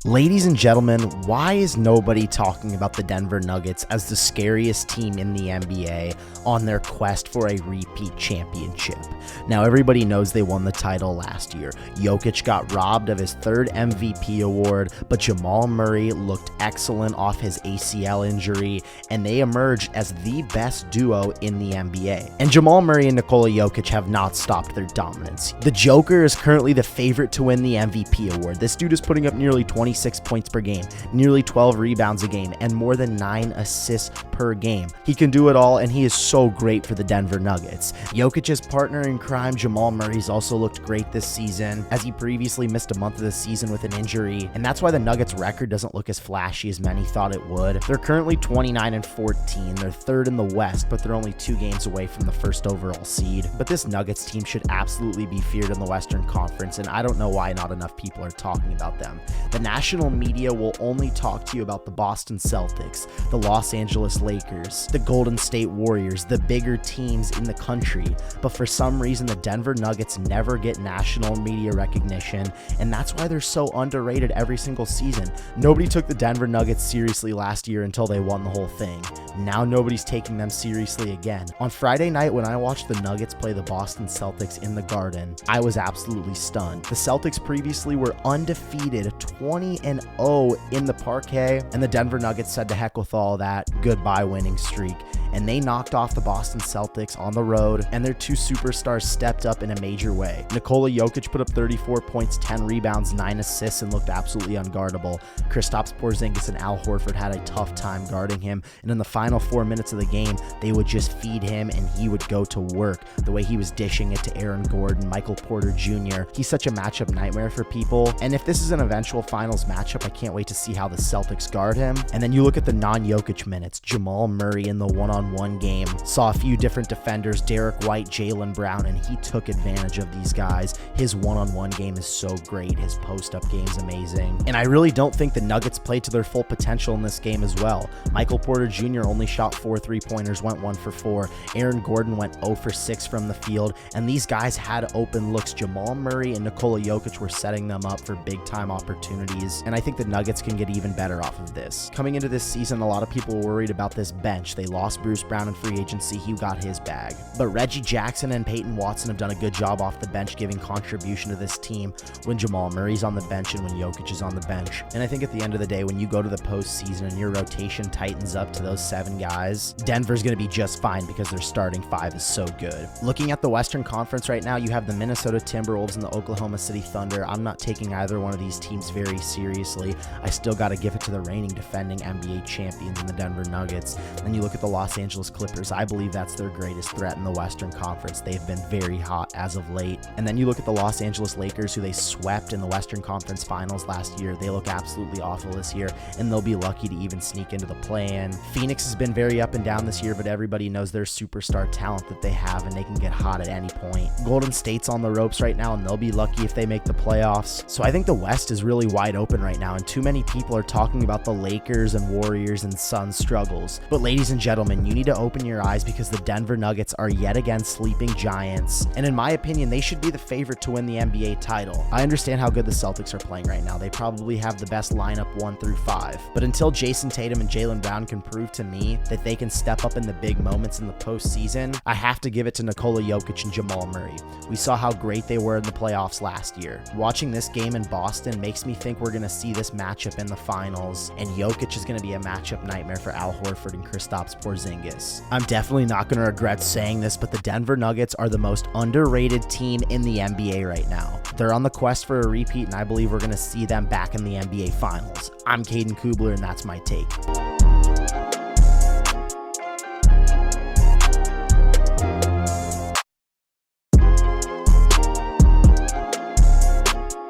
Ladies and gentlemen, why is nobody talking about the Denver Nuggets as the scariest team in the NBA on their quest for a repeat championship? Now, everybody knows they won the title last year. Jokic got robbed of his third MVP award, but Jamal Murray looked excellent off his ACL injury, and they emerged as the best duo in the NBA. And Jamal Murray and Nikola Jokic have not stopped their dominance. The Joker is currently the favorite to win the MVP award. This dude is putting up nearly 26 points per game, nearly 12 rebounds a game, and more than 9 assists per game. He can do it all, and he is so great for the Denver Nuggets. Jokic's partner in crime, Jamal Murray's also looked great this season, as he previously missed a month of the season with an injury, and that's why the Nuggets record doesn't look as flashy as many thought it would. They're currently 29-14. They're third in the West, but they're only 2 games away from the first overall seed. But this Nuggets team should absolutely be feared in the Western Conference, and I don't know why not enough people are talking about them. The national media will only talk to you about the Boston Celtics, the Los Angeles Lakers, the Golden State Warriors, the bigger teams in the country, but for some reason the Denver Nuggets never get national media recognition, and that's why they're so underrated every single season. Nobody took the Denver Nuggets seriously last year until they won the whole thing. Now nobody's taking them seriously again. On Friday night when I watched the Nuggets play the Boston Celtics in the Garden, I was absolutely stunned. The Celtics previously were undefeated, 20-0 in the parquet, and the Denver Nuggets said to heck with all that, goodbye winning streak, and they knocked off the Boston Celtics on the road, and their 2 superstars stepped up in a major way. Nikola Jokic put up 34 points, 10 rebounds, 9 assists, and looked absolutely unguardable. Kristaps Porzingis and Al Horford had a tough time guarding him, and in the final 4 minutes of the game, they would just feed him, and he would go to work. The way he was dishing it to Aaron Gordon, Michael Porter Jr., he's such a matchup nightmare for people, and if this is an eventual finals matchup, I can't wait to see how the Celtics guard him. And then you look at the non-Jokic minutes. Jamal Murray in the one-on-one game saw a few different defenders, Derek White, Jaylen Brown, and he took advantage of these guys. His one-on-one game is so great. His post-up game is amazing. And I really don't think the Nuggets played to their full potential in this game as well. Michael Porter Jr. only shot 4 3-pointers, went 1 for 4. Aaron Gordon went 0 for 6 from the field, and these guys had open looks. Jamal Murray and Nikola Jokic were setting them up for big-time opportunities, and I think the Nuggets can get even better off of this. Coming into this season, a lot of people were worried about this bench. They lost Bruce Brown in free agency. He got his bag. But Reggie Jackson and Peyton Watson have done a good job off the bench, giving contribution to this team when Jamal Murray's on the bench and when Jokic is on the bench. And I think at the end of the day, when you go to the postseason and your rotation tightens up to those 7 guys, Denver's going to be just fine because their starting 5 is so good. Looking at the Western Conference right now, you have the Minnesota Timberwolves and the Oklahoma City Thunder. I'm not taking either one of these teams very seriously. I still got to give it to the reigning defending NBA champions in the Denver Nuggets. Then you look at the Los Angeles Clippers. I believe that's their greatest threat in the Western Conference. They've been very hot as of late. And then you look at the Los Angeles Lakers, who they swept in the Western Conference Finals last year. They look absolutely awful this year, and they'll be lucky to even sneak into the play-in. Phoenix has been very up and down this year, but everybody knows their superstar talent that they have, and they can get hot at any point. Golden State's on the ropes right now, and they'll be lucky if they make the playoffs. So I think the West is really wide open right now, and too many people are talking about the Lakers and Warriors and Suns struggles. But ladies and gentlemen, you need to open your eyes because the Denver Nuggets are yet again sleeping giants, and in my opinion, they should be the favorite to win the NBA title. I understand how good the Celtics are playing right now. They probably have the best lineup 1 through 5, but until Jason Tatum and Jaylen Brown can prove to me that they can step up in the big moments in the postseason, I have to give it to Nikola Jokic and Jamal Murray. We saw how great they were in the playoffs last year. Watching this game in Boston makes me think we're going to see this matchup in the finals, and Jokic is going to be a matchup nightmare for Al Horford and Kristaps Porzingis. I'm definitely not going to regret saying this, but the Denver Nuggets are the most underrated team in the NBA right now. They're on the quest for a repeat, and I believe we're going to see them back in the NBA Finals. I'm Caden Kubler, and that's my take.